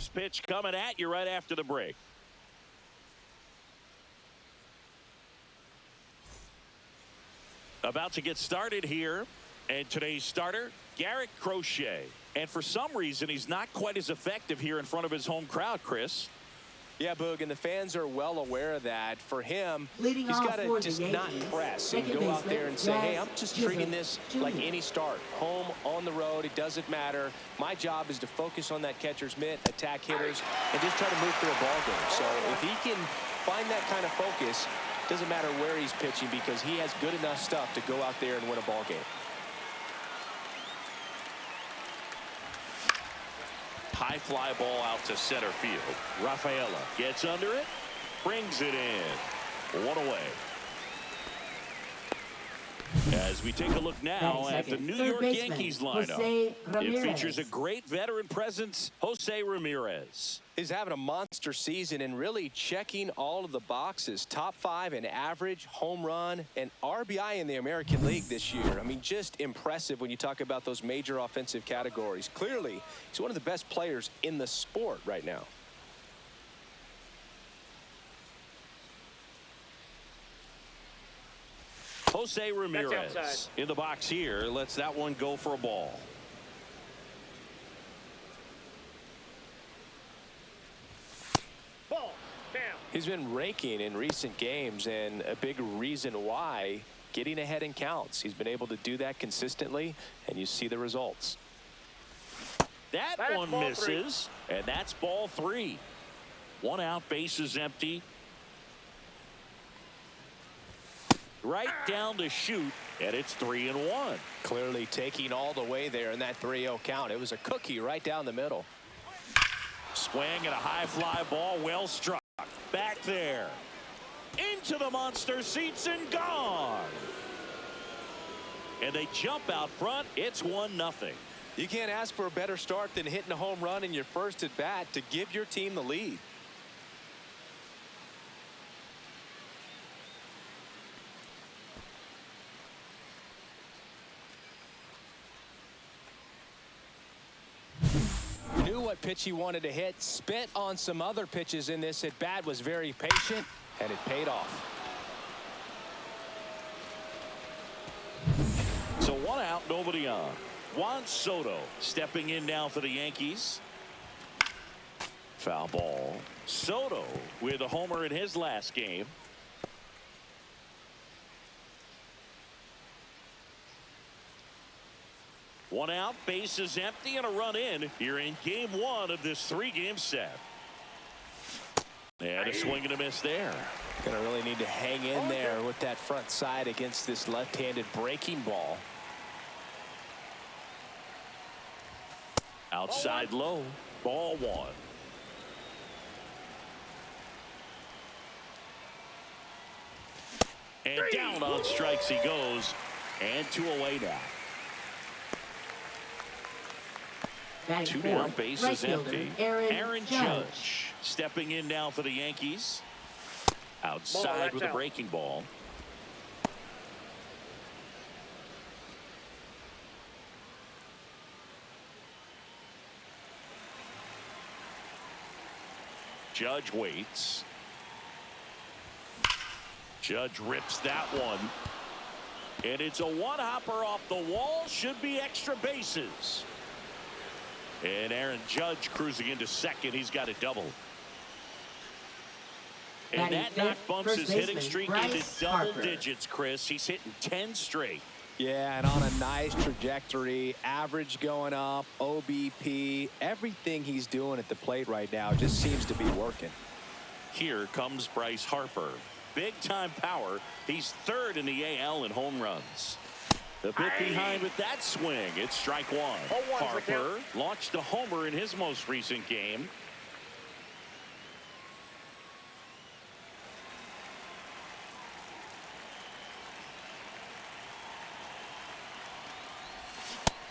First pitch coming at you right after the break. About to get started here. And today's starter, Garrett Crochet. And for some reason, he's not quite as effective here in front of his home crowd, Chris. Yeah, Boog, and the fans are well aware of that. For him, Leading he's off got to for just the not Yankees, press and second go out baseman, there and say, hey, I'm just treating Jarren this Duran. like any start. Home, on the road, it doesn't matter. My job is to focus on that catcher's mitt, attack hitters, and just try to move through a ball game. So if he can find that kind of focus, doesn't matter where he's pitching because he has good enough stuff to go out there and win a ball game. High fly ball out to center field. Rafaela gets under it, brings it in. One away. As we take a look now at the New York Yankees lineup, it features a great veteran presence, Jose Ramirez. He's having a monster season and really checking all of the boxes. Top 5 in average, home run, and RBI in the American League this year. I mean, just impressive when you talk about those major offensive categories. Clearly, he's one of the best players in the sport right now. Jose Ramirez in the box here. Lets that one go for a ball. He's been raking in recent games, and a big reason why, getting ahead in counts. He's been able to do that consistently, and you see the results. That one misses, and that's ball 3. One out, bases empty. Right down to shoot, and it's 3-1. Clearly taking all the way there in that 3-0 count. It was a cookie right down the middle. Swing and a high fly ball, well struck. Back there. Into the monster seats and gone. And they jump out front. It's 1-0. You can't ask for a better start than hitting a home run in your first at bat to give your team the lead. Knew what pitch he wanted to hit, spent on some other pitches in this at bat, was very patient, and it paid off. So 1 out, nobody on. Juan Soto stepping in now for the Yankees. Foul ball. Soto with a homer in his last game. One out, bases empty, and a run in here in game 1 of this 3-game set. And a swing and a miss there. Gonna really need to hang in there with that front side against this left-handed breaking ball. Outside low, ball 1. And down on strikes he goes, and 2 away now. 2 down, bases empty. Aaron Judge stepping in now for the Yankees. Outside with a breaking ball. Judge waits. Judge rips that one. And it's a one-hopper off the wall. Should be extra bases. And Aaron Judge cruising into second. He's got a double. And that knock bumps his hitting streak into double digits, Chris. He's hitting 10 straight. Yeah, and on a nice trajectory. Average going up, OBP. Everything he's doing at the plate right now just seems to be working. Here comes Bryce Harper. Big-time power. He's 3rd in the AL in home runs. A bit behind with that swing. It's strike 1. Harper launched a homer in his most recent game.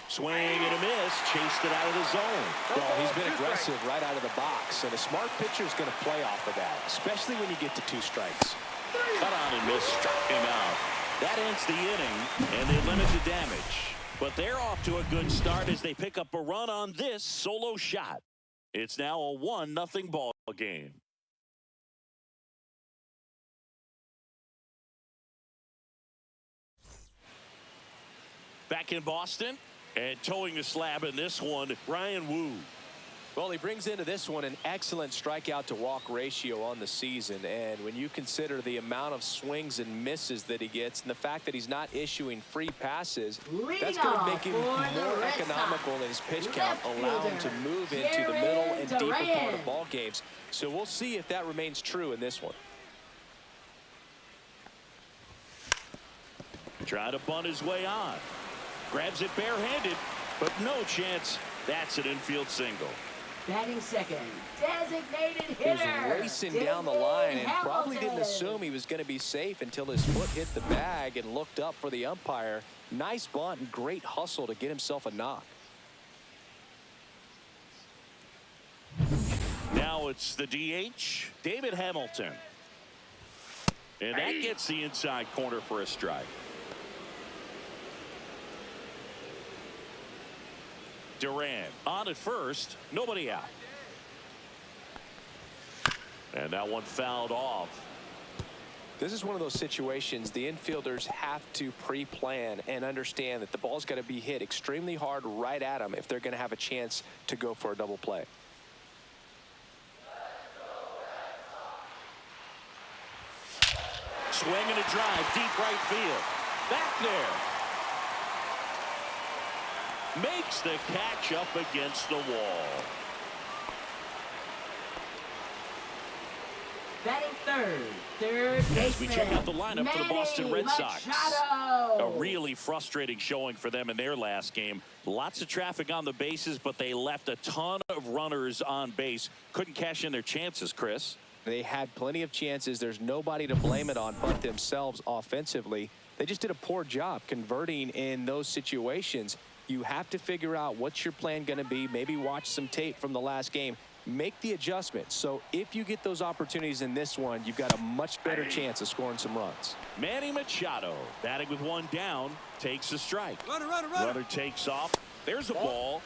Swing and a miss. Chased it out of the zone. Well, he's been aggressive right out of the box, and a smart pitcher is going to play off of that, especially when you get to 2 strikes. Cut on and miss, struck him out. That ends the inning, and they limit the damage. But they're off to a good start as they pick up a run on this solo shot. It's now a 1-0 ball game. Back in Boston, and towing the slab in this one, Ryan Wu. Well, he brings into this one an excellent strikeout to walk ratio on the season. And when you consider the amount of swings and misses that he gets and the fact that he's not issuing free passes, that's going to make him more economical in his pitch count, allow him to move into the middle and deeper part of ball games. So we'll see if that remains true in this one. Trying to bunt his way on. Grabs it barehanded, but no chance. That's an infield single. Batting second, designated He was hitter. racing down the line and probably didn't assume he was going to be safe until his foot hit the bag and looked up for the umpire. Nice bunt and great hustle to get himself a knock. Now it's the DH, David Hamilton. And that gets the inside corner for a strike. Duran on at first, nobody out. And that one fouled off. This is one of those situations the infielders have to pre-plan and understand that the ball's got to be hit extremely hard right at them if they're going to have a chance to go for a double play. Swing and a drive, deep right field. Back there. Makes the catch up against the wall. Batting third baseman. As we check out the lineup for the Boston Red Sox. Machado. A really frustrating showing for them in their last game. Lots of traffic on the bases, but they left a ton of runners on base. Couldn't cash in their chances, Chris. They had plenty of chances. There's nobody to blame it on but themselves offensively. They just did a poor job converting in those situations. You have to figure out what's your plan going to be. Maybe watch some tape from the last game. Make the adjustment. So if you get those opportunities in this one, you've got a much better chance of scoring some runs. Manny Machado batting with one down, takes a strike. Runner takes off. There's a ball.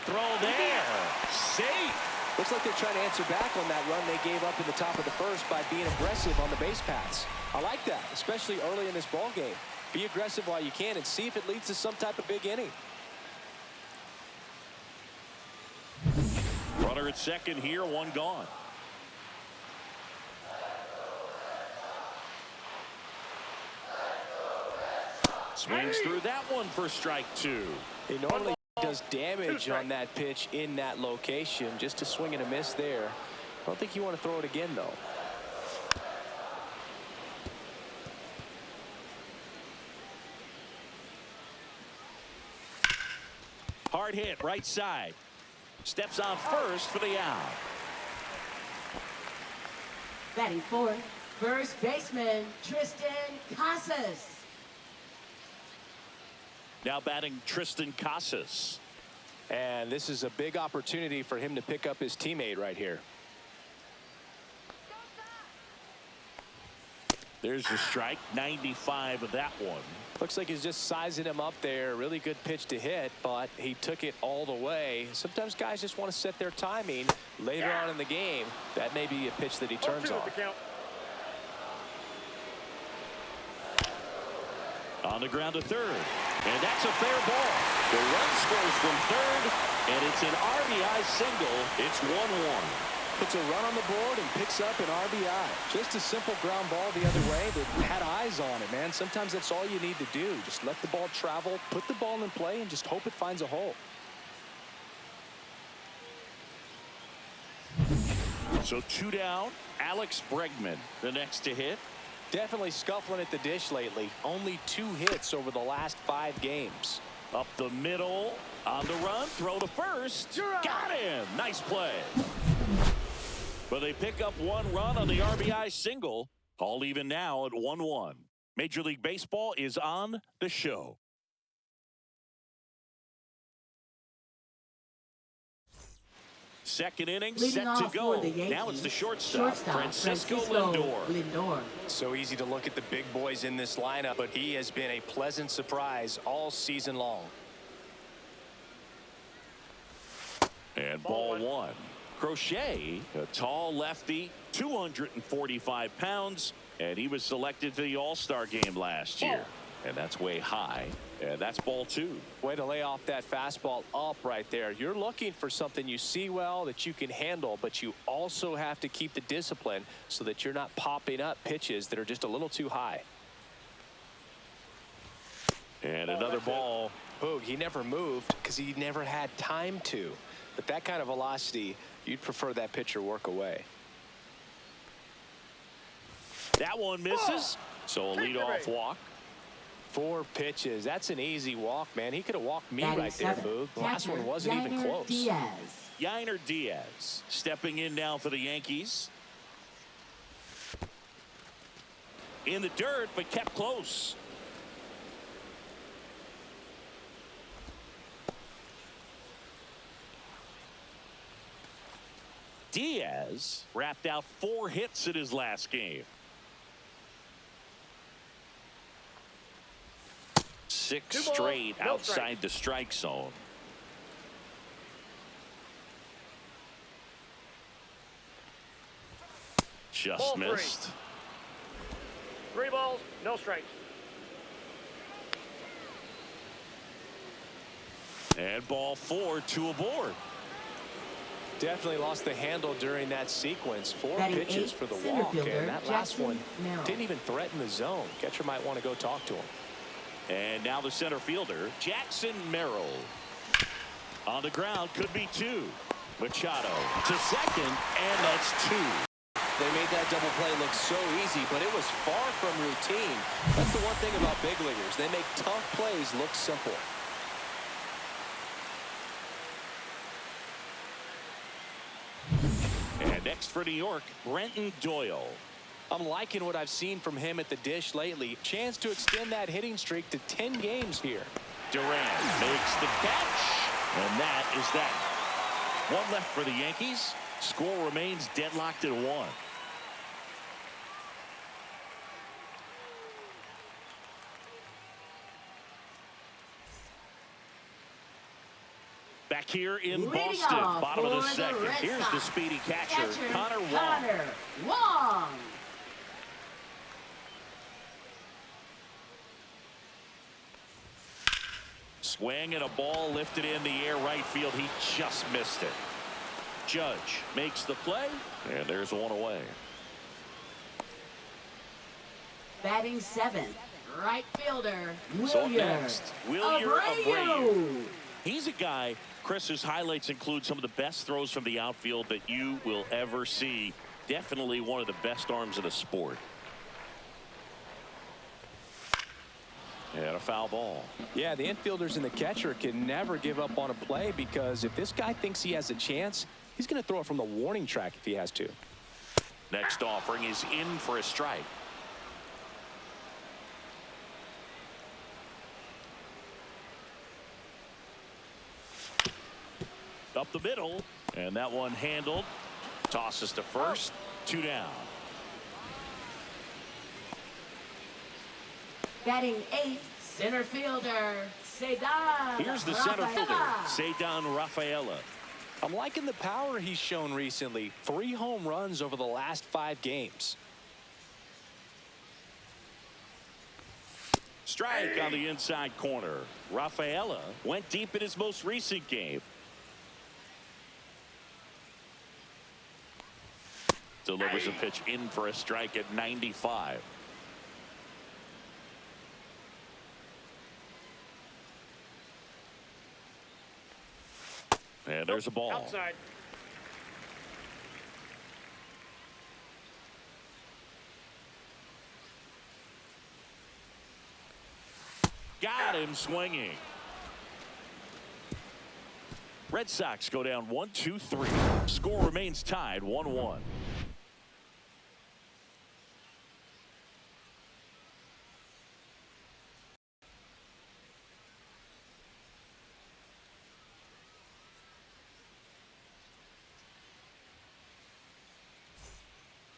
Throw there. Safe. Looks like they're trying to answer back on that run they gave up in the top of the first by being aggressive on the base paths. I like that, especially early in this ball game. Be aggressive while you can and see if it leads to some type of big inning. Runner at second here, one gone. Swings through that one for strike two. He normally does damage on that pitch in that location. Just a swing and a miss there. I don't think you want to throw it again, though. Hard hit, right side. Steps on first for the out. Batting fourth, first baseman Tristan Casas. Now batting Tristan Casas. And this is a big opportunity for him to pick up his teammate right here. There's the strike, 95 of that one. Looks like he's just sizing him up there. Really good pitch to hit, but he took it all the way. Sometimes guys just want to set their timing later on in the game. That may be a pitch that he turns on. On the ground to third. And that's a fair ball. The run scores from third, and it's an RBI single. It's 1-1. Puts a run on the board and picks up an RBI. Just a simple ground ball the other way that had eyes on it, man. Sometimes that's all you need to do. Just let the ball travel, put the ball in play, and just hope it finds a hole. So two down. Alex Bregman, the next to hit. Definitely scuffling at the dish lately. Only 2 hits over the last 5 games. Up the middle. On the run. Throw to first. Got him. Nice play. But they pick up 1 run on the RBI single. All even now at 1-1. Major League Baseball is on the show. Second inning set to go. Now it's the shortstop Francisco Lindor. So easy to look at the big boys in this lineup, but he has been a pleasant surprise all season long. And ball one. Crochet, a tall lefty, 245 pounds, and he was selected to the All-Star game last year. And that's way high. And that's ball two. Way to lay off that fastball up right there. You're looking for something you see well that you can handle, but you also have to keep the discipline so that you're not popping up pitches that are just a little too high. And another ball. Boog, he never moved because he never had time to. But that kind of velocity, you'd prefer that pitcher work away. That one misses. So a leadoff walk. 4 pitches. That's an easy walk, man. He could have walked me right there, Boog. The last one wasn't even close. Jarren Duran stepping in now for the Yankees. In the dirt, but kept close. Diaz wrapped out 4 hits in his last game. 6 straight outside the strike zone. Just missed. 3 balls, no strikes. And ball 4, 2 aboard. Definitely lost the handle during that sequence. 4 Batting pitches 8, for the center walk, fielder, and that last Jackson one Merrill. didn't even threaten the zone. Catcher might want to go talk to him. And now the center fielder, Jackson Merrill. On the ground, could be 2. Machado to second, and that's 2. They made that double play look so easy, but it was far from routine. That's the one thing about big leaguers. They make tough plays look simple. And next for New York, Brenton Doyle. I'm liking what I've seen from him at the dish lately. Chance to extend that hitting streak to 10 games here. Duran makes the catch, and that is that. 1 left for the Yankees. Score remains deadlocked at 1. Back here in Boston, bottom of the second. Here's the speedy catcher, Connor Wong. Swing and a ball lifted in the air right field. He just missed it. Judge makes the play, and there's 1 away. Batting 7th, right fielder, So up Wilyer next, Wilyer Abreu. He's a guy, Chris's highlights include some of the best throws from the outfield that you will ever see. Definitely one of the best arms of the sport. And a foul ball. Yeah, the infielders and the catcher can never give up on a play because if this guy thinks he has a chance, he's going to throw it from the warning track if he has to. Next offering is in for a strike. Up the middle, and that one handled. Tosses to first. 2 down. Batting 8th, center fielder, Cedar. Here's the center fielder, Cedar Rafaela. I'm liking the power he's shown recently. 3 home runs over the last 5 games. Strike on the inside corner. Rafaela went deep in his most recent game. Delivers a pitch in for a strike at 95. And there's a ball. Outside. Got him swinging. Red Sox go down 1-2-3. Score remains tied 1-1.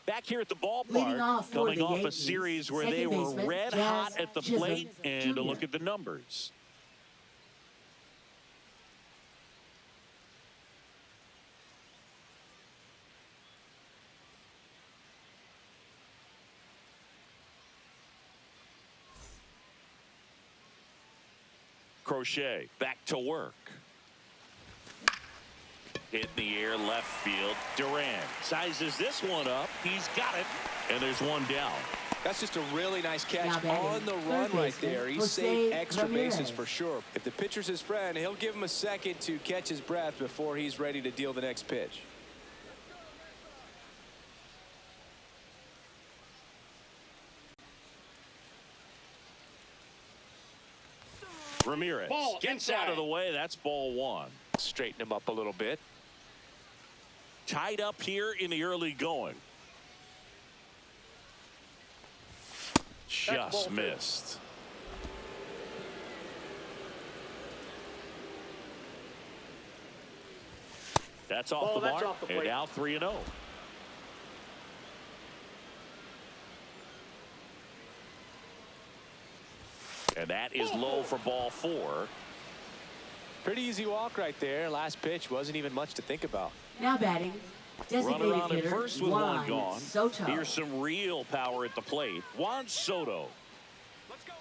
Back here at the ballpark, coming off a series where they were red hot at the plate, and a look at the numbers. Crochet back to work. Hit in the air left field. Duran sizes this one up. He's got it. And there's one down. That's just a really nice catch Now on the run right there. He Jose saved extra Ramirez. bases for sure. If the pitcher's his friend, he'll give him a second to catch his breath before he's ready to deal the next pitch. Ramirez Ball gets inside. out of the way. That's ball one. Straighten him up a little bit. Tied up here in the early going. That's ball Just two. missed. That's off Ball, the that's mark. off the And plate. now 3-0. And that is low for ball four. Pretty easy walk right there. Last pitch wasn't even much to think about. Now batting, designated Runner on at hitter first with one Juan gone. Soto. Here's some real power at the plate. Juan Soto. Let's go,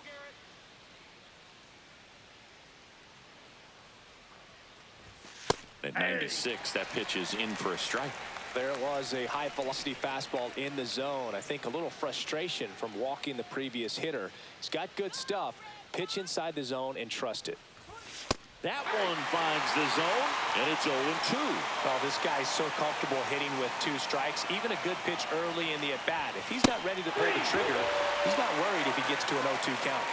Garrett. At 96, that pitch is in for a strike. There it was, a high velocity fastball in the zone. I think a little frustration from walking the previous hitter. He's got good stuff. Pitch inside the zone and trust it. That one finds the zone, and it's 0-2. Oh, this guy's so comfortable hitting with 2 strikes. Even a good pitch early in the at-bat. If he's not ready to pull the trigger, he's not worried if he gets to an 0-2 count.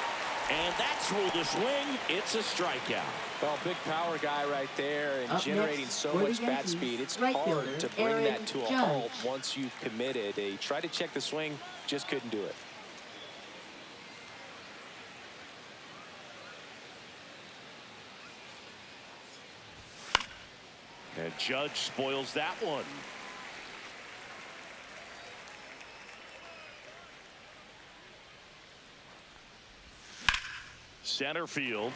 And that's ruled a swing. It's a strikeout. Well, big power guy right there and Up generating next so for the much bat Yankees, speed. It's right hard fielder, to bring Jarren that to a Duran. halt once you've committed. They tried to check the swing, just couldn't do it. And Judge spoils that one. Center field.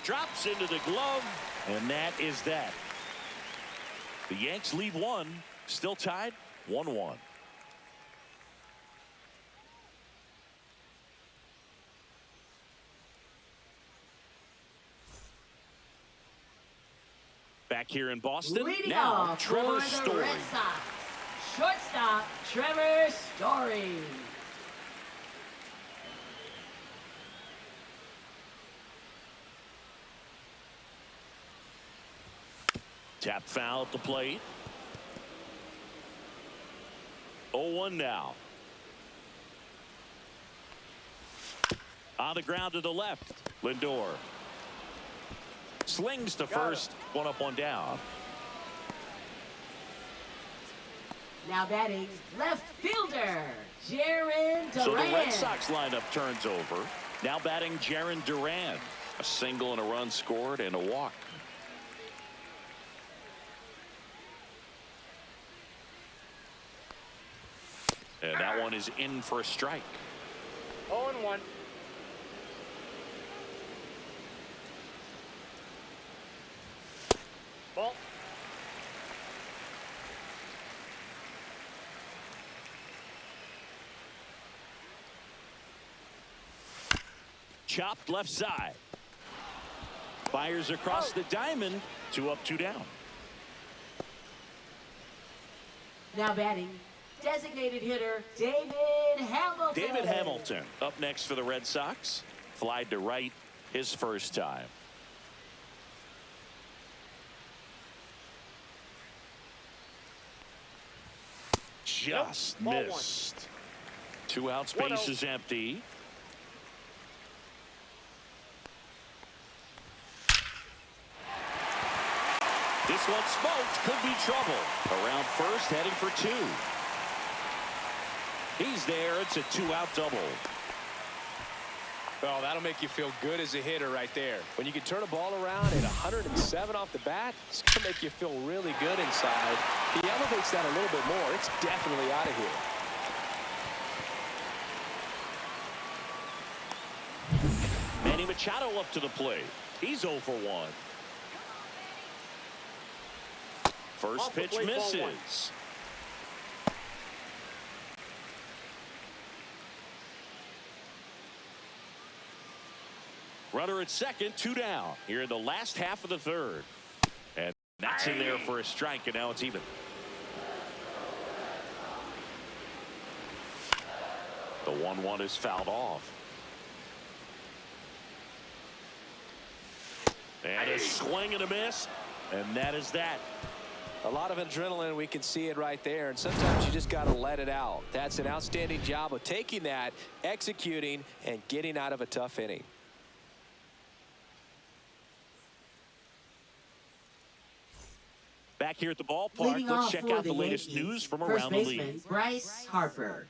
Drops into the glove, and that is that. The Yanks lead one, still tied 1-1. Back here in Boston, Leading now off Trevor for the Story. Red Sox, shortstop Trevor Story. Tap foul at the plate. 0-1 now. On the ground to the left. Lindor slings to first. One up, one down. Now batting, left fielder Jarren Duran. So the Red Sox lineup turns over. Now batting Jarren Duran. A single and a run scored and a walk. And that one is in for a strike. 0-1. Ball. Chopped left side. Fires across the diamond. 2 up, 2 down. Now batting, designated hitter David Hamilton. David Hamilton up next for the Red Sox. Flied to right his first time. Just Nope. Ball missed. 2 outs, 1-0. base is empty. This one smoked, could be trouble. Around first, heading for 2. He's there. It's a 2-out double. Well, that'll make you feel good as a hitter right there. When you can turn a ball around at 107 off the bat, it's going to make you feel really good inside. He elevates that a little bit more. It's definitely out of here. Manny Machado up to the plate. He's 0 for 1. First Off the pitch plate, ball 1. misses. Runner at second, 2 down here in the last half of the third. And that's in there for a strike, and now it's even. The 1-1 is fouled off. And a swing and a miss, and that is that. A lot of adrenaline, we can see it right there, and sometimes you just got to let it out. That's an outstanding job of taking that, executing, and getting out of a tough inning. Back here at the ballpark, Leading let's off check for out the latest Yankees, news from first around the baseman, league. Bryce Harper.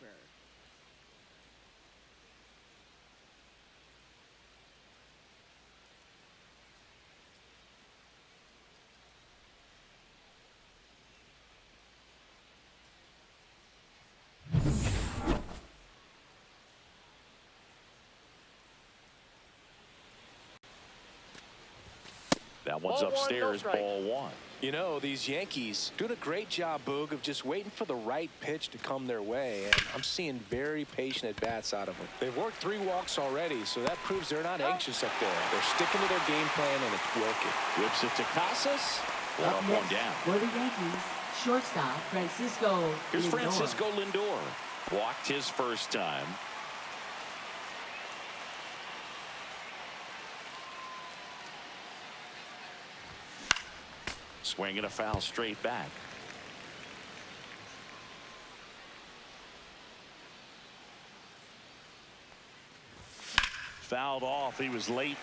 That one's Ball one, upstairs, no strike. ball 1. You know, these Yankees doing a great job, Boog, of just waiting for the right pitch to come their way, and I'm seeing very patient at-bats out of them. They've worked 3 walks already, so that proves they're not anxious up there. They're sticking to their game plan, and it's working. Whips it to Casas. Up One next down. for the Yankees, shortstop Francisco Here's Lindor. Francisco Lindor. Walked his first time. Swing and a foul straight back. Fouled off. He was late.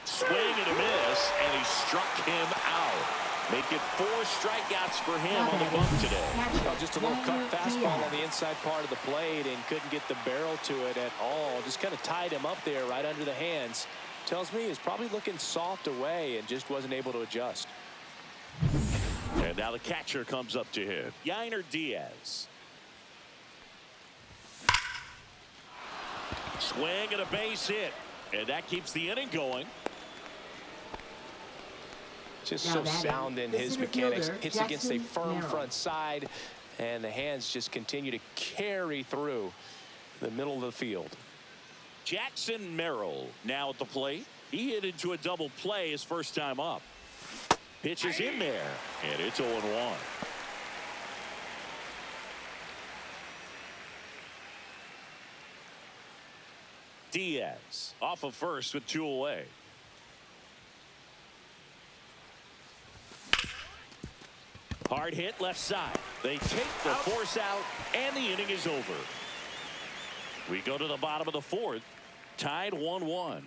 Swing and a miss, and he struck him out. Make it 4 strikeouts for him on the bump today. Well, just a little cut fastball on the inside part of the plate and couldn't get the barrel to it at all. Just kind of tied him up there right under the hands. Tells me he's probably looking soft away and just wasn't able to adjust. And now the catcher comes up to him. Yainer Diaz. Swing and a base hit. And that keeps the inning going. Just Now so batting, sound in the his center mechanics. fielder, Hits against a Jackson firm Merrill. front side, and the hands just continue to carry through the middle of the field. Jackson Merrill now at the plate. He hit into a double play his first time up. Pitch is in there, and it's 0-1. Diaz off of first with 2 away. Hard hit left side. They take the force out, and the inning is over. We go to the bottom of the 4th, tied 1-1.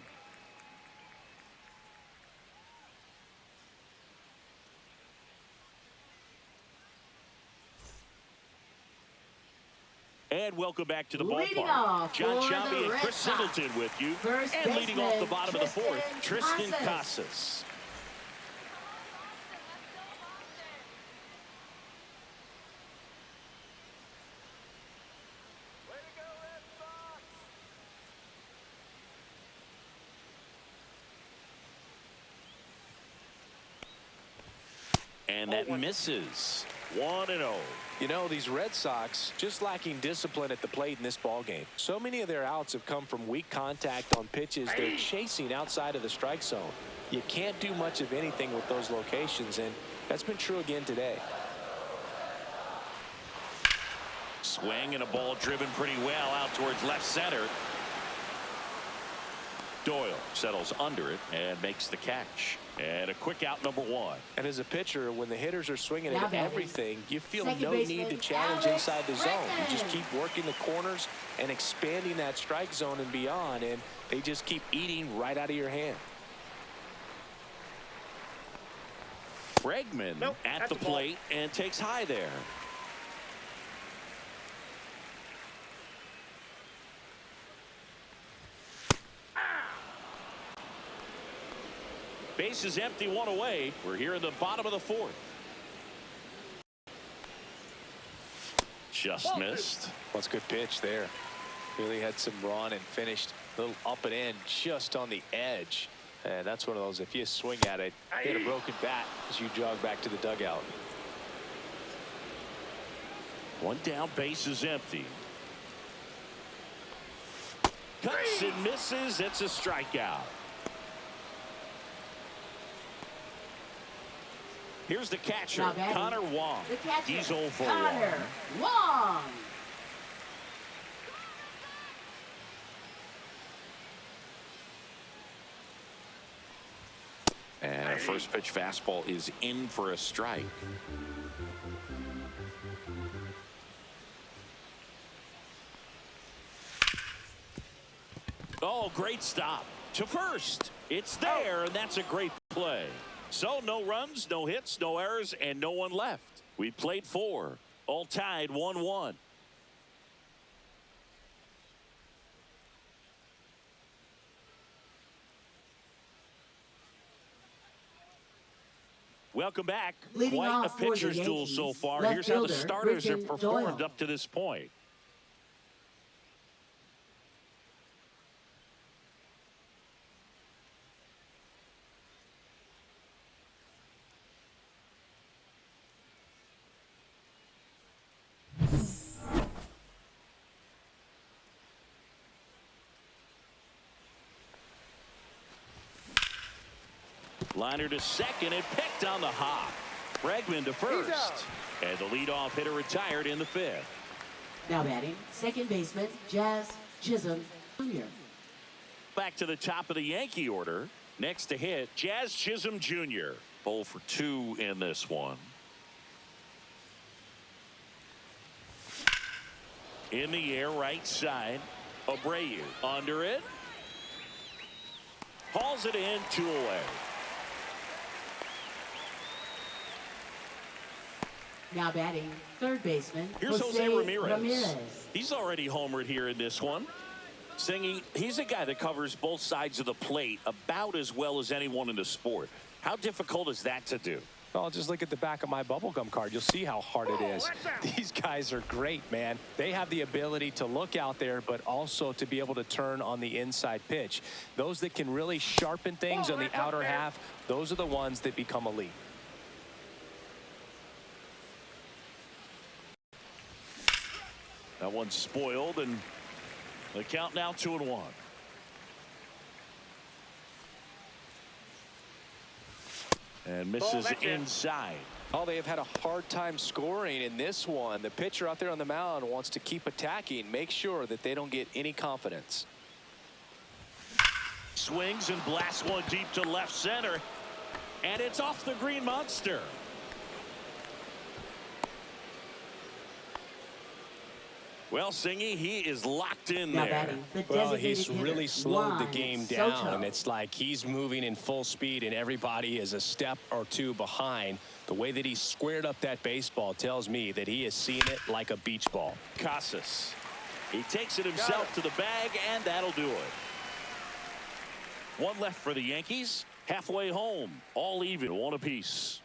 And welcome back to the Leading ballpark. off John for the Sciambi and Red Chris Sox. Singleton with you. First And leading off the baseman, bottom of the 4th, Tristan Casas. Casas. And that misses. 1-0. You know, these Red Sox just lacking discipline at the plate in this ballgame. So many of their outs have come from weak contact on pitches they're chasing outside of the strike zone. You can't do much of anything with those locations, and that's been true again today. Swing and a ball driven pretty well out towards left center. Doyle settles under it and makes the catch. And a quick out, number 1. And as a pitcher, when the hitters are swinging Now at batting, everything, you feel second no baseman, need to challenge Alex inside the zone. You just Bregman. keep working the corners and expanding that strike zone and beyond, and they just keep eating right out of your hand. Bregman Nope, at that's the a ball. plate and takes high there. Base is empty, 1 away. We're here in the bottom of the 4th. Just missed. That's a good pitch there. Really had some run and finished a little up and in just on the edge. And that's one of those, if you swing at it, hit a broken bat as you jog back to the dugout. One down, base is empty. Cuts and misses. It's a strikeout. Here's the catcher, Connor Wong. He's 0 for 1. Connor Wong. And a first pitch fastball is in for a strike. Oh, great stop to first. It's there, and that's a great play. So no runs, no hits, no errors, and no one left. We played 4, all tied 1-1. Welcome back. Leading Quite a off for the pitcher's duel Yankees, so far. left Here's how the fielder, starters have Richard performed Doyle. up to this point. Liner to second and picked on the hop. Bregman to first. And the leadoff hitter retired in the 5th. Now batting, second baseman, Jazz Chisholm Jr. Back to the top of the Yankee order. Next to hit, Jazz Chisholm Jr. 0 for 2 in this one. In the air, right side. Abreu under it. Hauls it in, 2 away. Now batting, third baseman, Here's Jose Ramirez. Ramirez. He's already homered here in this one. Singing, he's a guy that covers both sides of the plate about as well as anyone in the sport. How difficult is that to do? Well, just look at the back of my bubblegum card. You'll see how hard it is. These guys are great, man. They have the ability to look out there, but also to be able to turn on the inside pitch. Those that can really sharpen things on the outer half, those are the ones that become elite. That one's spoiled, and the count now 2-1. And misses inside. Oh, they have had a hard time scoring in this one. The pitcher out there on the mound wants to keep attacking, make sure that they don't get any confidence. Swings and blasts one deep to left center. And it's off the green monster. Well, Singy, he is locked in Now there. batting, the Well, designated he's hitter, really slowed the Juan game Soto. down, and it's like he's moving in full speed, and everybody is a step or two behind. The way that he squared up that baseball tells me that he is seeing it like a beach ball. Casas. He takes it himself to the bag, and that'll do it. One left for the Yankees. Halfway home. All even. 1 apiece.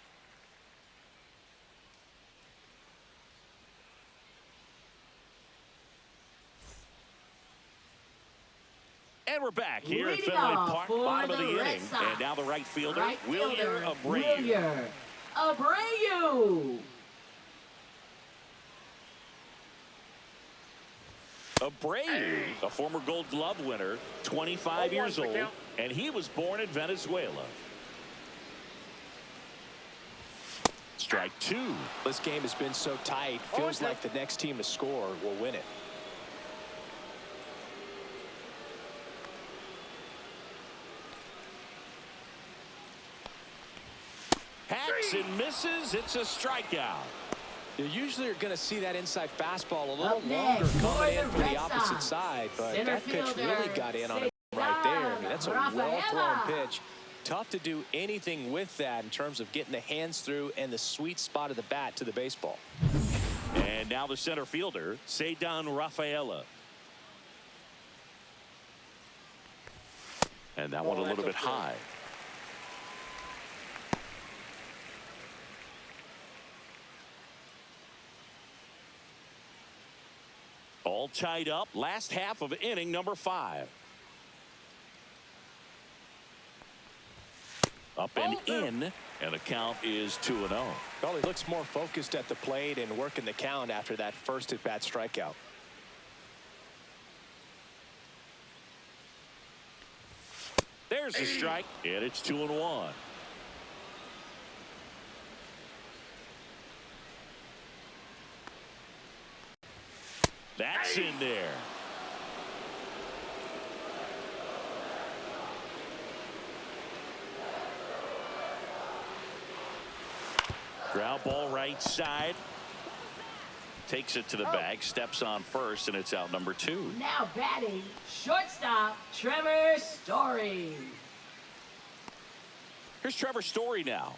And we're back here at Leading Fenway off Park, for bottom of the the Red inning. Sox. And now the right fielder, Right Wilyer fielder, Abreu. Wilyer Abreu. Abreu, a former Gold Glove winner, 25 years old, and he was born in Venezuela. Strike 2. This game has been so tight, feels like the next team to score will win it. Hacks and misses. It's a strikeout. You usually are going to see that inside fastball a little Up longer next, coming in for the from the Red opposite Sox. side, but Center that pitch fielder, really got in on him right there. I mean, that's a Rafaela. well-thrown pitch. Tough to do anything with that in terms of getting the hands through and the sweet spot of the bat to the baseball. And now the center fielder, Cedar Rafaela. And that one a little bit high. All tied up. Last half of inning number 5. Up and in, and the count is 2-0. Well, he looks more focused at the plate and working the count after that first at-bat strikeout. There's a strike, and it's 2-1. That's in there. Ground ball right side. Takes it to the bag, steps on first, and it's out number 2. Now batting, shortstop, Trevor Story. Here's Trevor Story now.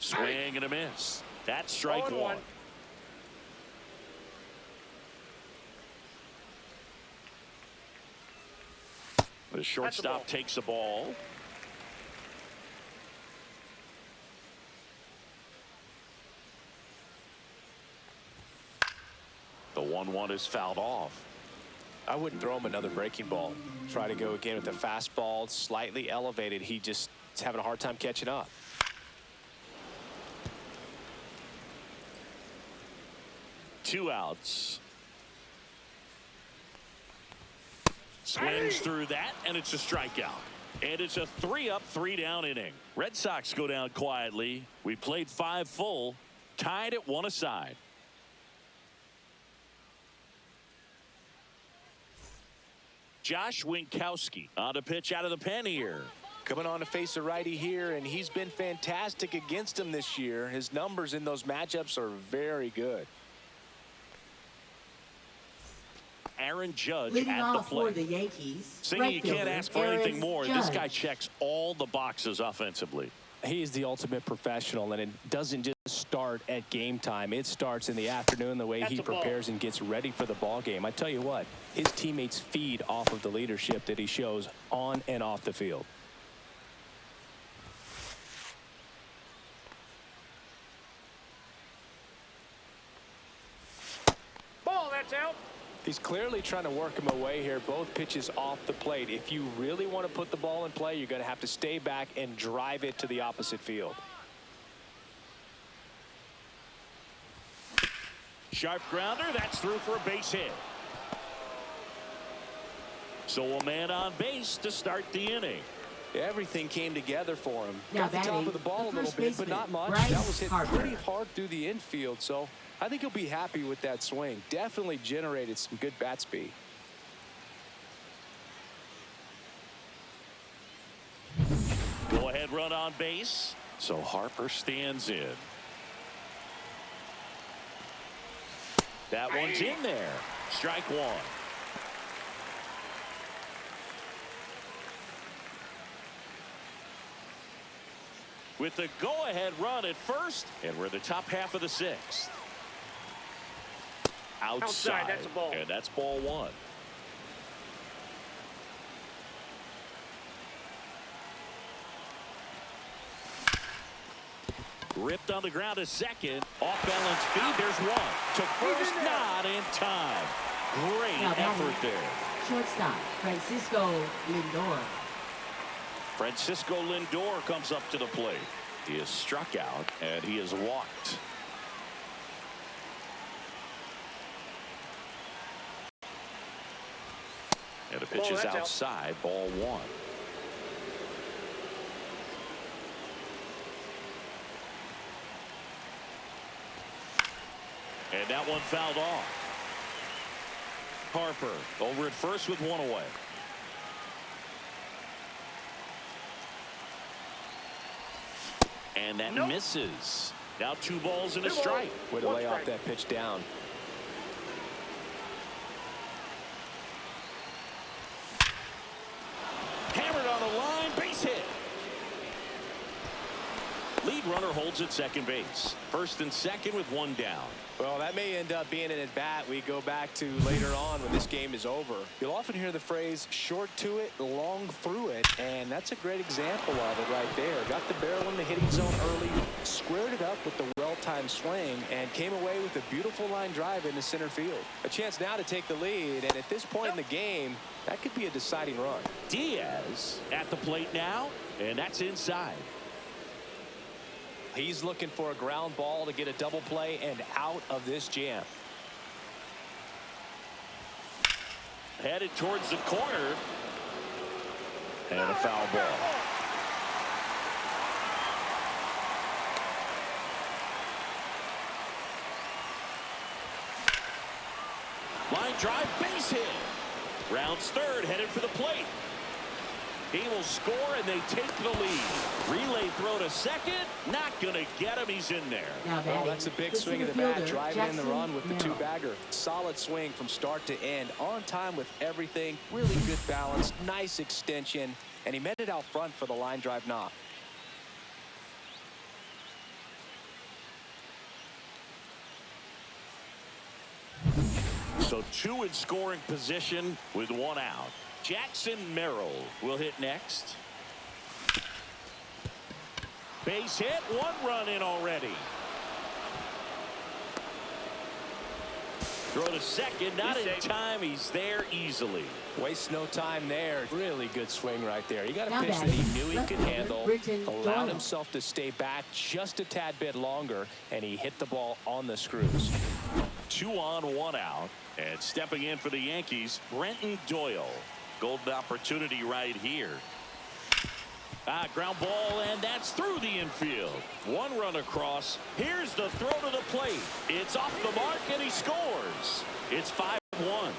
Swing and a miss. That's strike 1. The shortstop takes the ball. The 1-1 is fouled off. I wouldn't throw him another breaking ball. Try to go again with the fastball, slightly elevated. He just is having a hard time catching up. Two outs. Swings through that, and it's a strikeout. And it's a 3-up, 3-down inning. Red Sox go down quietly. We played 5 full, tied at 1 aside. Josh Winkowski on to pitch out of the pen here. Coming on to face a righty here, and he's been fantastic against him this year. His numbers in those matchups are very good. Aaron Judge Leading at the off plate. for the Yankees, Singing, you can't ask for anything more. This guy Judge. checks all the boxes offensively. He is the ultimate professional, and it doesn't just start at game time. It starts in the afternoon, the way he prepares and gets ready for the ball game. I tell you what, his teammates feed off of the leadership that he shows on and off the field. Ball, that's out. He's clearly trying to work him away here. Both pitches off the plate. If you really want to put the ball in play, you're going to have to stay back and drive it to the opposite field. Sharp grounder. That's through for a base hit. So a man on base to start the inning. Everything came together for him. Now Got the top batting, of the ball a the little first bit, but baseman, not much. Bryce That was hit Harper. pretty hard through the infield, so I think he'll be happy with that swing. Definitely generated some good bat speed. Go ahead run on base. So Harper stands in. That one's in there. Strike 1. With the go-ahead run at first, and we're in the top half of the 6th. Outside, that's a ball. and that's ball 1. Ripped on the ground to second. Off balance feed. There's one. To first, not in time. Great Now effort batting, there. shortstop, Francisco Lindor. Francisco Lindor comes up to the plate. He is struck out, and he is walked. And the pitch is that's out. outside, ball 1. And that one fouled off. Harper over at first with 1 away. And that misses. Now 2 balls and a strike. Way to lay off that pitch down. Hammered on the line, base hit. Lead runner holds at second base. First and second with 1 down. Well, that may end up being an at-bat we go back to later on when this game is over. You'll often hear the phrase, short to it, long through it, and that's a great example of it right there. Got the barrel in the hitting zone early, squared it up with the well all-time swing and came away with a beautiful line drive into center field. A chance now to take the lead, and at this point in the game, that could be a deciding run. Diaz at the plate now, and that's inside. He's looking for a ground ball to get a double play and out of this jam. Headed towards the corner, and a foul ball. Line drive, base hit. Rounds third, headed for the plate. He will score, and they take the lead. Relay throw to second. Not going to get him. He's in there. Well, that's a big swing of the bat, driving in the run with the two-bagger. Solid swing from start to end. On time with everything. Really good balance. Nice extension. And he met it out front for the line drive knock. So two in scoring position with one out. Jackson Merrill will hit next. Base hit, one run in already. Throw to second, not in time. He's there easily. Wastes no time there. Really good swing right there. He got a pitch that he knew he could handle. Allowed himself to stay back just a tad bit longer, and he hit the ball on the screws. 2 on, 1 out. And stepping in for the Yankees, Brenton Doyle. Golden opportunity right here. Ground ball, and that's through the infield. One run across. Here's the throw to the plate. It's off the mark, and he scores. It's 5-1.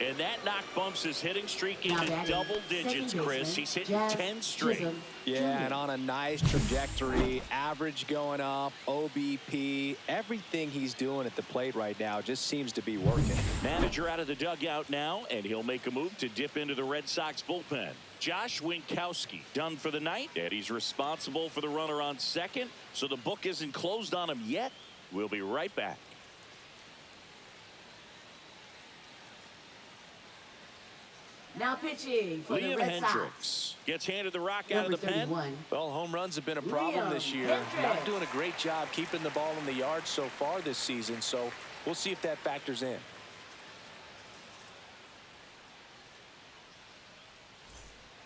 And that knock bumps his hitting streak into double digits, Chris. He's hitting 10 straight. Yeah, and on a nice trajectory. Average going up, OBP. Everything he's doing at the plate right now just seems to be working. Manager out of the dugout now, and he'll make a move to dip into the Red Sox bullpen. Josh Winkowski done for the night, and he's responsible for the runner on second, so the book isn't closed on him yet. We'll be right back. Now pitching for Liam the Red Hendricks Sox. Gets handed the rock out of the pen. Well, home runs have been a problem this year. Not doing a great job keeping the ball in the yard so far this season, so we'll see if that factors in.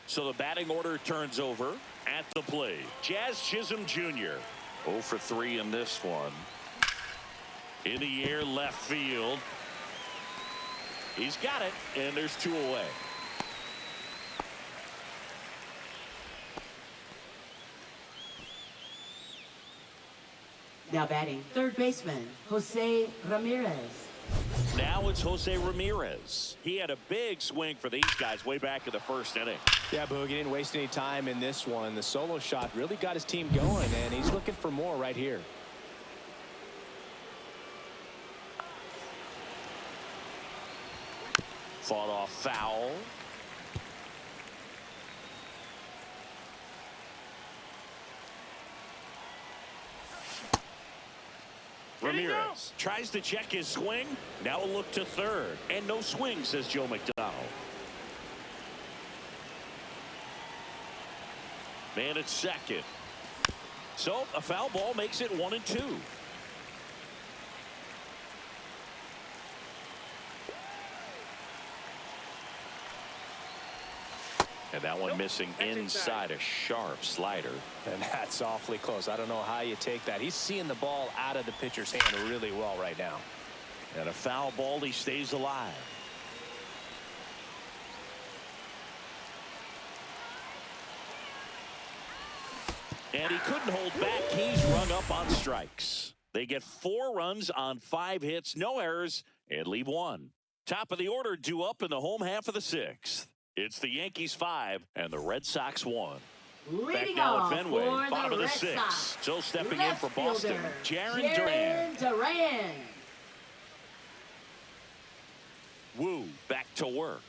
So the batting order turns over at the plate. Jazz Chisholm Jr. 0 for 3 in this one. In the air, left field. He's got it, and there's 2 away. Now batting, third baseman, Jose Ramirez. Now it's Jose Ramirez. He had a big swing for these guys way back in the first inning. Yeah, Boog, he didn't waste any time in this one. The solo shot really got his team going, and he's looking for more right here. Fought off foul. Ramirez tries to check his swing. Now a look to third. And no swing, says Joe McDonald. Man at second. So a foul ball makes it 1-2. And that one missing inside, a sharp slider. And that's awfully close. I don't know how you take that. He's seeing the ball out of the pitcher's hand really well right now. And a foul ball, he stays alive. And he couldn't hold back. He's rung up on strikes. They get 4 runs on 5 hits, no errors, and leave 1. Top of the order due up in the home half of the 6th. It's the Yankees 5 and the Red Sox 1. Back now at Fenway, bottom of the 6th. So stepping in for Boston, Jarren Duran. Woo, back to work.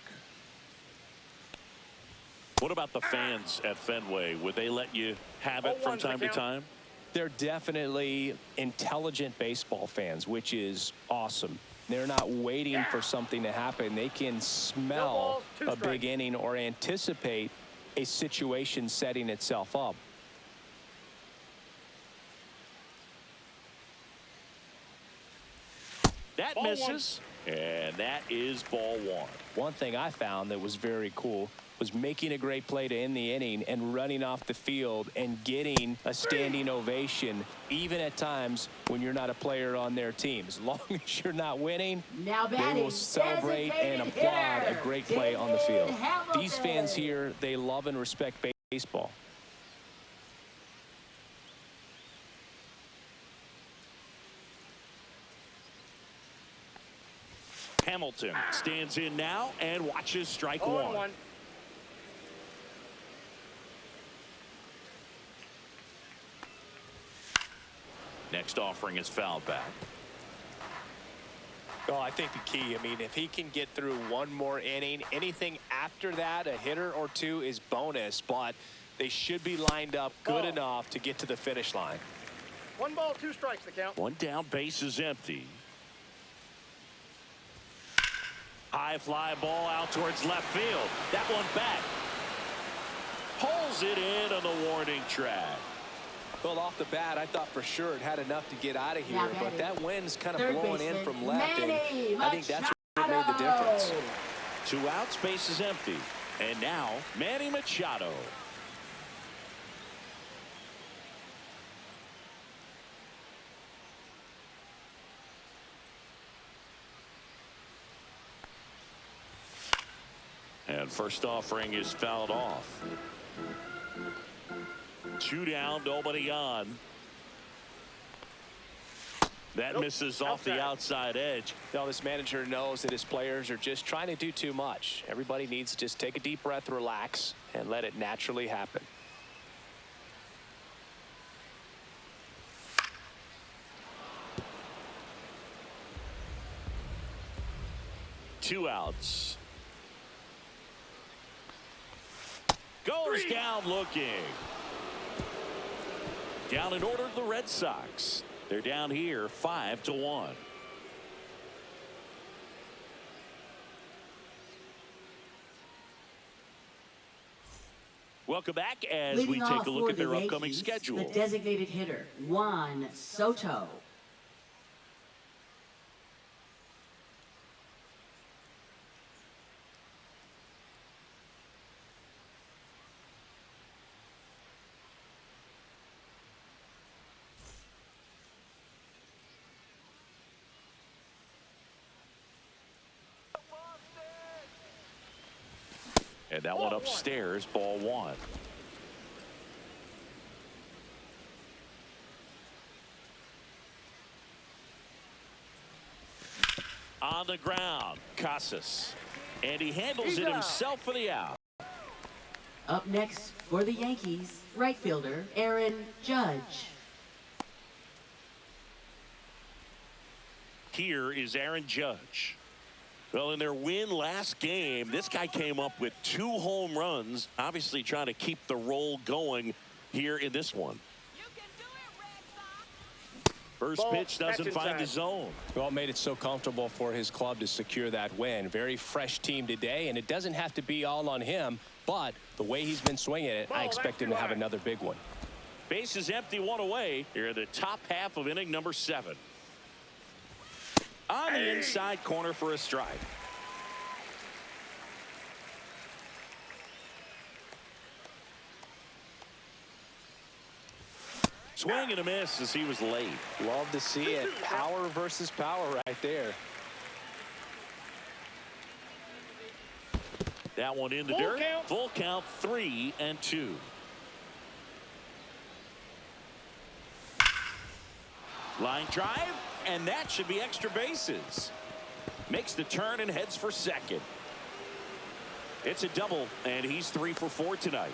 What about the fans at Fenway? Would they let you have it from time to time? They're definitely intelligent baseball fans, which is awesome. They're not waiting for something to happen. They can smell a big inning or anticipate a situation setting itself up. That misses. And that is ball one. One thing I found that was very cool was making a great play to end the inning and running off the field and getting a standing ovation, even at times when you're not a player on their team. As long as you're not winning, Now they batting, will celebrate and applaud a great play on the field. These fans here, they love and respect baseball. Hamilton stands in now and watches strike one. Next offering is fouled back. Well, I think the key, I mean, if he can get through one more inning, anything after that, a hitter or two is bonus, but they should be lined up good enough to get to the finish line. 1 ball, 2 strikes the count. One down, base is empty. High fly ball out towards left field. That one back. Pulls it in on the warning track. Well, off the bat, I thought for sure it had enough to get out of here, but that wind's kind of Third blowing in baseman, from left, and Manny I think that's what made the difference. 2 outs, base is empty. And now, Manny Machado. And first offering is fouled off. 2 down, nobody on. That misses off the outside edge. Now, this manager knows that his players are just trying to do too much. Everybody needs to just take a deep breath, relax, and let it naturally happen. Two outs. Goes down looking. Down in order, the Red Sox. They're down here 5-1. Welcome back as Leading we take off a look for at their the upcoming Yankees, schedule. The designated hitter, Juan Soto. And that one upstairs, ball one. On the ground, Casas. And he handles it himself for the out. Up next for the Yankees, right fielder, Aaron Judge. Here is Aaron Judge. Well, in their win last game, this guy came up with 2 home runs, obviously trying to keep the roll going here in this one. First pitch doesn't find the zone. Well, it made it so comfortable for his club to secure that win. Very fresh team today, and it doesn't have to be all on him, but the way he's been swinging it, I expect him to have another big one. Base is empty, 1 away. Here in the top half of inning number 7. On the inside corner for a strike. Swing and a miss as he was late. Love to see it. Power versus power right there. That one in the dirt. Full count, 3-2. Line drive, and that should be extra bases. Makes the turn and heads for second. It's a double, and he's 3 for 4 tonight.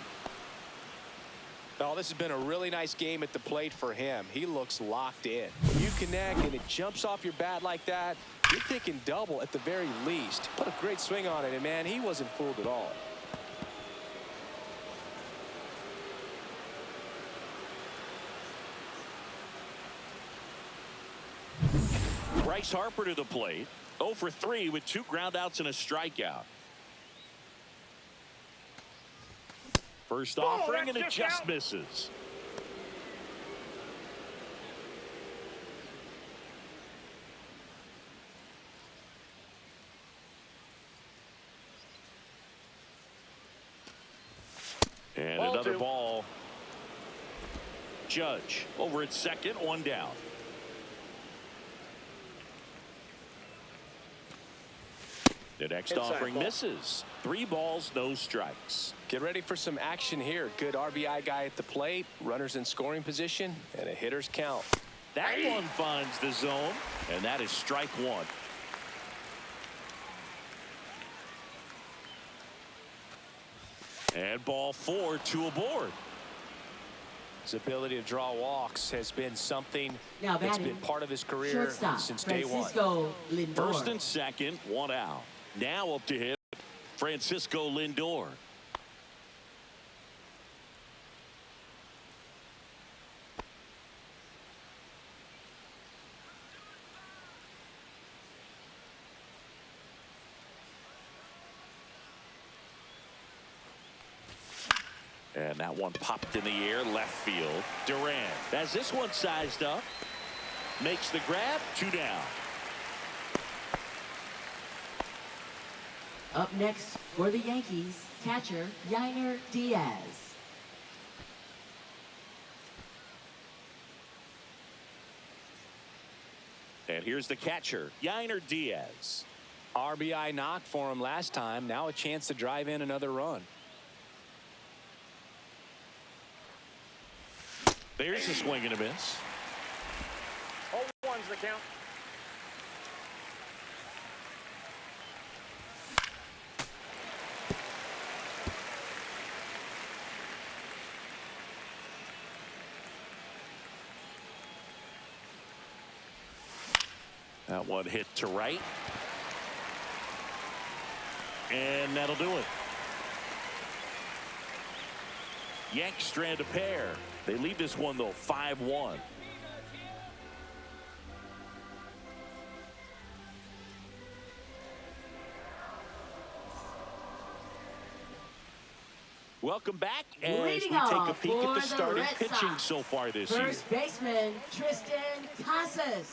Oh, this has been a really nice game at the plate for him. He looks locked in. When you connect and it jumps off your bat like that, you're thinking double at the very least. Put a great swing on it, and man, he wasn't fooled at all. Bryce Harper to the plate. 0 for 3 with 2 groundouts and a strikeout. First offering, and it just misses. And Ball another two. ball. Judge over at second, one down. The next Inside offering ball. misses. 3 balls, no strikes. Get ready for some action here. Good RBI guy at the plate, runners in scoring position, and a hitter's count. That one finds the zone, and that is strike 1. And ball 4, 2 aboard. His ability to draw walks has been something Now that's batting, been part of his career shortstop, since day one. Francisco Lindor. First and second, 1 out. Now up to hit Francisco Lindor. And that one popped in the air, left field. Duran has this one sized up. Makes the grab, 2 down. Up next for the Yankees, catcher Jarren Duran. And here's the catcher, Jarren Duran. RBI knock for him last time. Now a chance to drive in another run. There's a swing and a miss. 0-1's the count. That one hit to right. And that'll do it. Yanks strand a pair. They lead this one, though, 5-1. Welcome back as we Leading take a off peek at for the the starting Red pitching Sox, so far this year. First baseman Tristan Casas.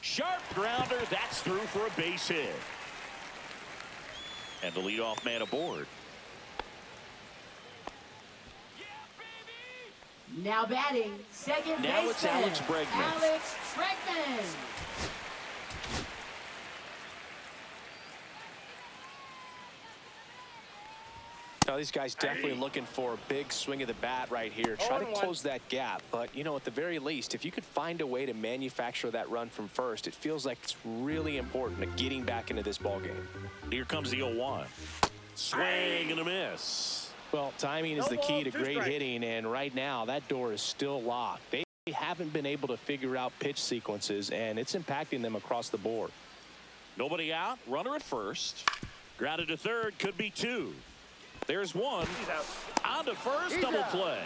Sharp grounder, that's through for a base hit. And the leadoff man aboard. Now batting, second Now baseman it's Alex Bregman. Alex Bregman. Now, these guys definitely looking for a big swing of the bat right here. Try to 0-1. close that gap. But, you know, at the very least, if you could find a way to manufacture that run from first, it feels like it's really important to getting back into this ball game. Here comes the 0-1. Swing and a miss. Well, timing is No the ball, key to 2 great strikes. hitting, and right now that door is still locked. They haven't been able to figure out pitch sequences, and it's impacting them across the board. Nobody out. Runner at first. Grounded to third. Could be 2. There's 1. He's out. On to first. He's Double out. play.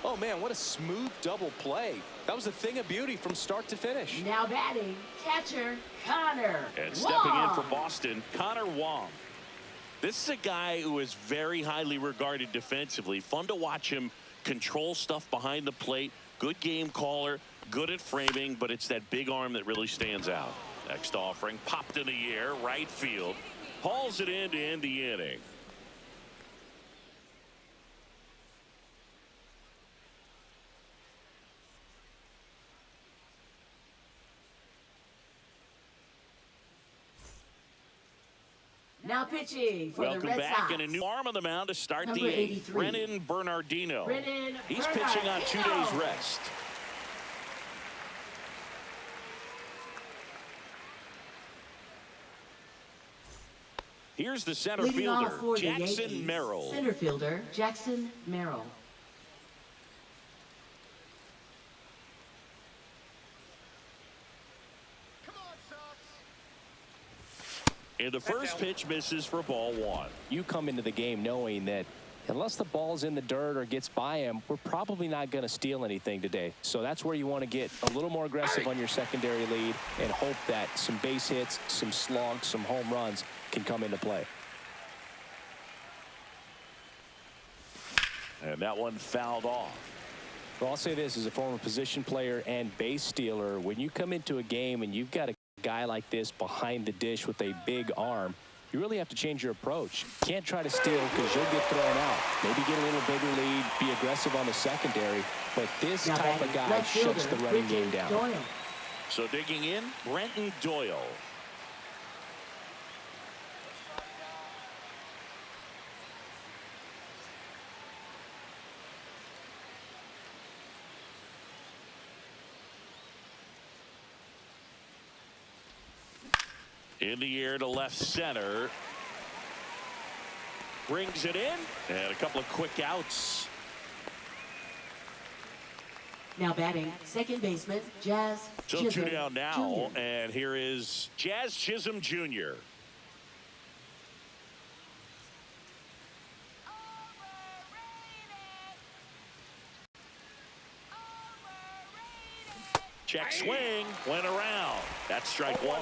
Oh, man, what a smooth double play. That was a thing of beauty from start to finish. Now batting, catcher Connor And stepping in for Wong. Boston, Connor Wong. This is a guy who is very highly regarded defensively. Fun to watch him control stuff behind the plate. Good game caller, good at framing, but it's that big arm that really stands out. Next offering, popped in the air, right field. Hauls it in to end the inning. Now pitching for the Welcome Red back, Sox. and a new arm on the mound to start Number the 8th. 83. Brennan Bernardino. Brennan He's pitching on 2 days Bernardino. rest. Here's the center Leading off fielder, for the Jackson Yankees, Merrill. center fielder Jackson Merrill. Come on, Sox. And the first pitch misses for ball 1. You come into the game knowing that unless the ball's in the dirt or gets by him, we're probably not going to steal anything today. So that's where you want to get a little more aggressive on your secondary lead and hope that some base hits, some slugs, some home runs can come into play. And that one fouled off. Well, I'll say this, as a former position player and base stealer, when you come into a game and you've got a guy like this behind the dish with a big arm, you really have to change your approach. Can't try to steal because you'll get thrown out. Maybe get a little bigger lead, be aggressive on the secondary, but this type of guy shuts the running game down. Doyle. So digging in, Brenton Doyle. In the air to left center. Brings it in. And a couple of quick outs. Now batting, second baseman, Jazz So Chisholm two down now. Jr. And here is Jazz Chisholm Jr. Check swing. Went around. That's strike one.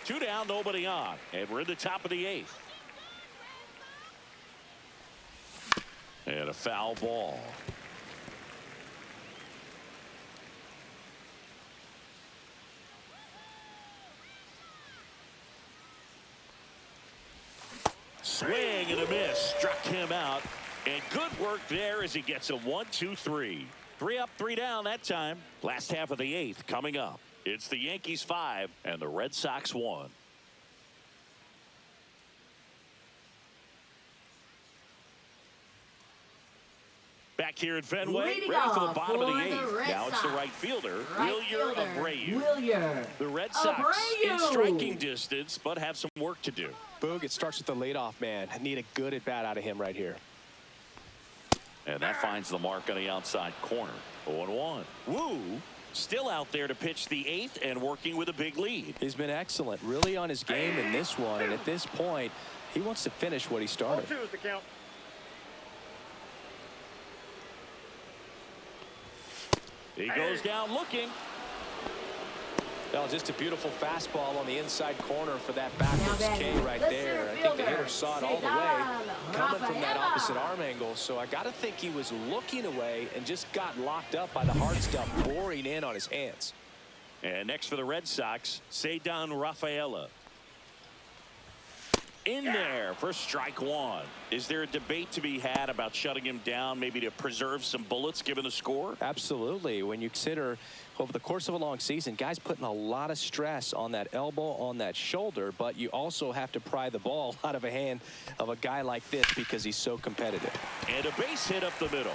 Two down, nobody on. And we're in the top of the eighth. And a foul ball. Swing and a miss. Struck him out. And good work there as he gets a 1-2-3. 3 up, 3 down that time. Last half of the eighth coming up. It's the Yankees 5 and the Red Sox 1. Back here at Fenway, Leading ready for the off bottom of the for eighth. the Red Now it's the Sox. right fielder, Right Wilyer Abreu. Wilyer. The Red Sox in Abreu. striking distance, but have some work to do. Boog, it starts with the leadoff man. I need a good at-bat out of him right here. And that finds the mark on the outside corner. 0-1. Woo still out there to pitch the eighth and working with a big lead. He's been excellent, really on his game in this one. And at this point, he wants to finish what he started. 0-2 is the count. He goes down looking. Well, just a beautiful fastball on the inside corner for that backwards K right there. I think the hitter saw it all the way coming from that opposite arm angle. So I got to think he was looking away and just got locked up by the hard stuff boring in on his hands. And next for the Red Sox, Cedar Rafaela. In there for strike one. Is there a debate to be had about shutting him down, maybe to preserve some bullets given the score? Absolutely. When you consider over the course of a long season, guys putting a lot of stress on that elbow, on that shoulder, but you also have to pry the ball out of a hand of a guy like this because he's so competitive. And a base hit up the middle.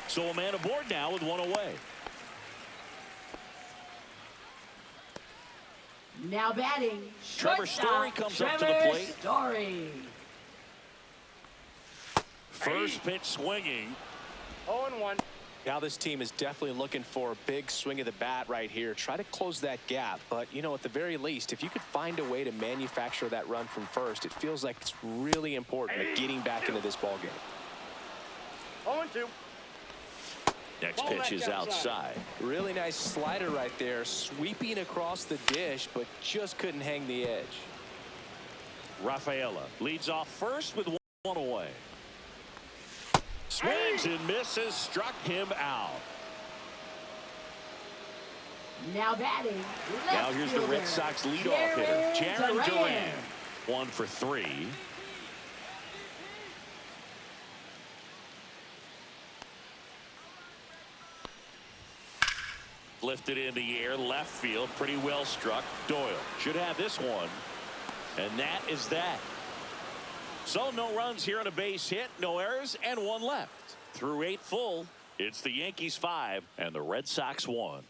So a man aboard now with one away. Now batting, Trevor Story comes up to the plate. Story. First pitch swinging. 0-1. Now this team is definitely looking for a big swing of the bat right here. Try to close that gap. But, you know, at the very least, if you could find a way to manufacture that run from first, it feels like it's really important at getting back into this ball game. 0-2. Next pitch is outside. Really nice slider right there, sweeping across the dish, but just couldn't hang the edge. Rafaela leads off first with one away. Swings and misses, struck him out. Now batting, Now here's the Red Sox leadoff hitter, Jarren Duran. 1 for 3. Lifted in the air, left field, pretty well struck. Doyle should have this one. And that is that. So no runs here on a base hit, no errors, and one left. Through 8 full, it's the Yankees 5 and the Red Sox 1.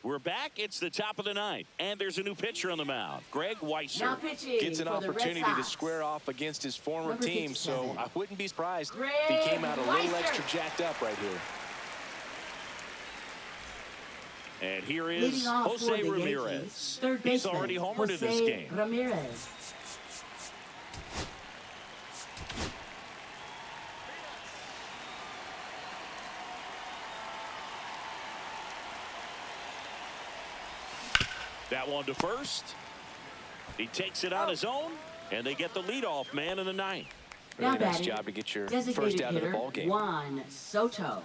We're back. It's the top of the ninth, and there's a new pitcher on the mound. Greg Weisser now pitching gets an for the Red opportunity to Sox. square off against his former Number team, so 57. I wouldn't be surprised Greg if he came out a little Weisser. extra jacked up right here. And here is Leading off for Jose the Ramirez. Yankees, third He's baseman, already homered in this Jose game. Ramirez. That one to first. He takes it on his own, and they get the leadoff man in the ninth. Really Now nice batting, job to get your designated first out of the hitter, ball game. Juan Soto.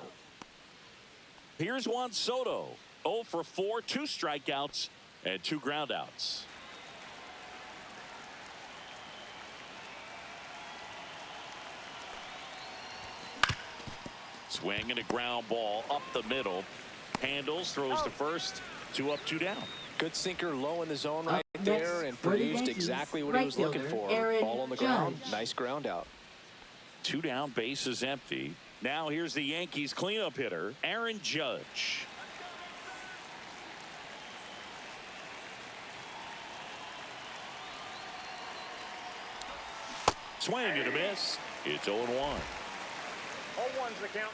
Here's Juan Soto. 0 for 4, 2 strikeouts, and 2 groundouts. Swing and a ground ball up the middle. Handles, throws to first. 2 up, 2 down. Good sinker low in the zone Up right there next and for the produced Yankees, exactly what right he was looking fielder, for. Jarren Ball on the ground. Duran. Nice ground out. 2 down, base is empty. Now here's the Yankees cleanup hitter, Aaron Judge. Swing and a miss. It's 0-1. 0-1's the count.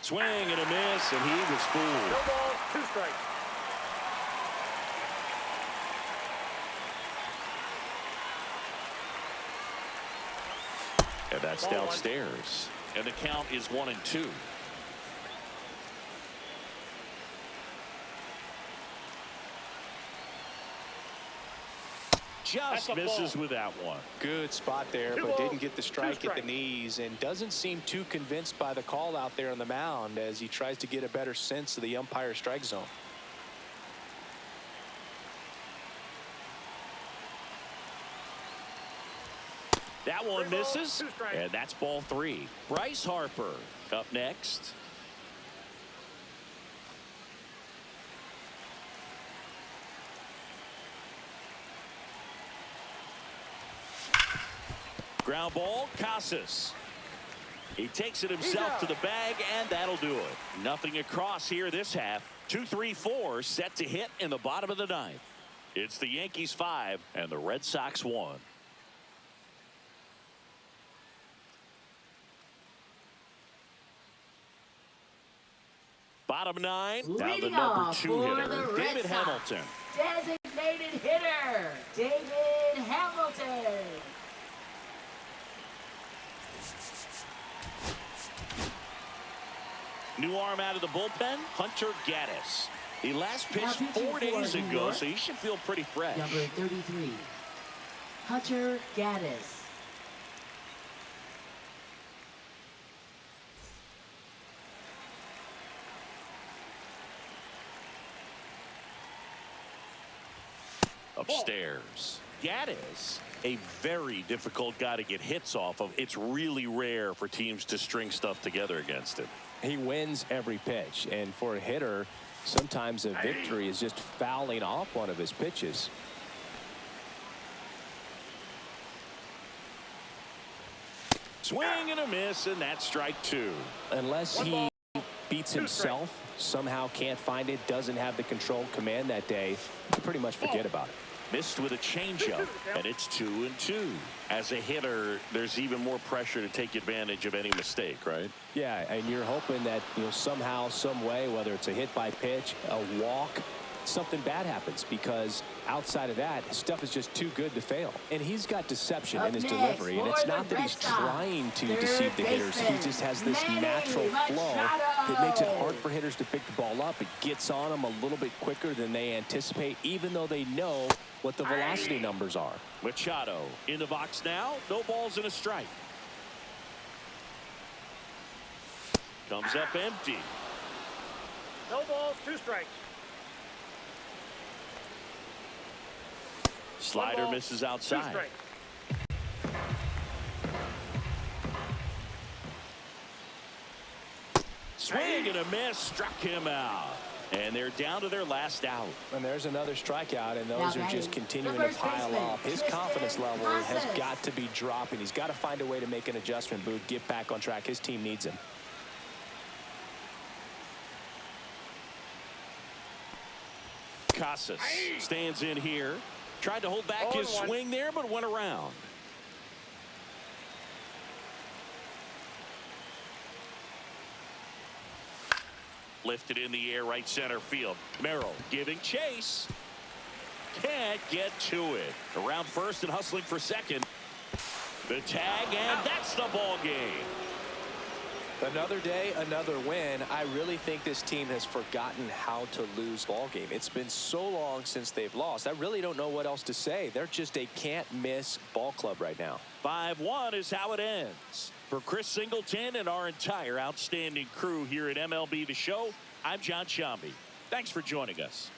Swing and a miss, and he was fooled. No balls, 2 strikes. And that's Ball 1. downstairs. And the count is 1-2. Just That's a misses ball. with that one. Good spot there, 2 but balls, didn't get the 2 strike at the strikes. knees and doesn't seem too convinced by the call out there on the mound as he tries to get a better sense of the umpire strike zone. That one 3 balls, misses, 2 strikes. and that's ball 3. Bryce Harper up next. Ground ball, Casas. He takes it himself to the bag, and that'll do it. Nothing across here this half. 2-3-4 set to hit in the bottom of the ninth. It's the Yankees 5 and the Red Sox 1. Bottom 9, down to Leading number off 2 for hitter, the Red David Sox, Hamilton. designated hitter, David Hamilton. New arm out of the bullpen, Hunter Gaddis. He last pitched Now pitching 4 for days New ago, York, so he should feel pretty fresh. Number 33, Hunter Gaddis. Upstairs, Gaddis, a very difficult guy to get hits off of. It's really rare for teams to string stuff together against him. He wins every pitch, and for a hitter, sometimes a victory is just fouling off one of his pitches. Swing and a miss, and that's strike 2. Unless 1 he ball, beats 2 himself, somehow can't find it, doesn't have the control command that day, you can pretty much forget about it. Missed with a changeup, and it's 2-2. As a hitter, there's even more pressure to take advantage of any mistake, right? Yeah, and you're hoping that, somehow, some way, whether it's a hit by pitch, a walk, something bad happens, because outside of that, stuff is just too good to fail. And he's got deception in his Up next delivery, and it's for the not that Red he's Sox, trying to third deceive the hitters. He baseman, just has this Manny natural flow that makes it hard Machado. for hitters to pick the ball up. It gets on them a little bit quicker than they anticipate, even though they know what the velocity numbers are. Machado in the box now. No balls and a strike. Comes up empty. No balls, 2 strikes. Slider ball, misses 2 outside. strikes. Swing and a miss, struck him out. And they're down to their last out. And there's another strikeout, and those Now are just batting, continuing the to first pile baseman, up. His Tristan confidence level has Casas. got to be dropping. He's got to find a way to make an adjustment, Boot, get back on track. His team needs him. Casas stands in here. Tried to hold back his 0-1. swing there, but went around. Lifted in the air, right center field. Merrill giving chase. Can't get to it. Around first and hustling for second. The tag, and that's the ball game. Another day, another win. I really think this team has forgotten how to lose ball game. It's been so long since they've lost. I really don't know what else to say. They're just a can't-miss ball club right now. 5-1 is how it ends. For Chris Singleton and our entire outstanding crew here at MLB The Show, I'm John Shambi. Thanks for joining us.